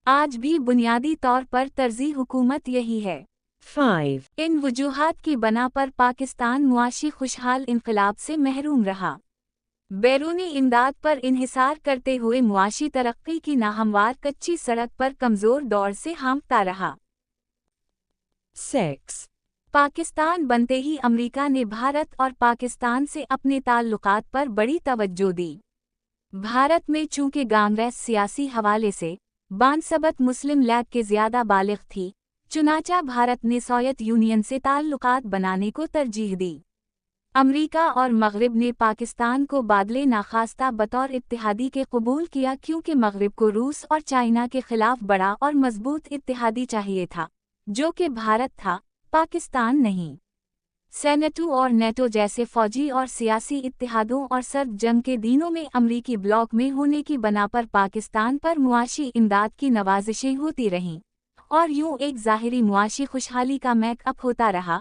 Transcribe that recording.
आज भी बुनियादी तौर पर तर्जी हुकूमत यही है। 5. इन वजूहात की बना पर पाकिस्तान मुआशी खुशहाल इनकलाब से महरूम रहा। बैरूनी इमदाद पर इन्हिसार करते हुए मुआशी तरक्की की नाहमवार कच्ची सड़क पर कमज़ोर दौर से हाँफता रहा। 6. पाकिस्तान बनते ही अमेरिका ने भारत और पाकिस्तान से अपने ताल्लुकात पर बड़ी तवज्जो दी। भारत में चूंकि कांग्रेस सियासी हवाले से बानस्बत मुस्लिम लीग के ज़्यादा बालिग थी, चुनाचा भारत ने सोवियत यूनियन से ताल्लुकात बनाने को तरजीह दी। अमेरिका और मगरिब ने पाकिस्तान को बादले नाखास्ता बतौर इत्तेहादी के कबूल किया, क्योंकि मगरिब को रूस और चाइना के खिलाफ बड़ा और मजबूत इत्तेहादी चाहिए था, जो कि भारत था, पाकिस्तान नहीं। सेनेटो और नेटो जैसे फौजी और सियासी इत्तेहादों और सर्द जंग के दिनों में अमरीकी ब्लॉक में होने की बना पर पाकिस्तान पर मुआशी इमदाद की नवाजिशें होती रहीं, और यूं एक ज़ाहिरी मुआशी खुशहाली का मेकअप होता रहा,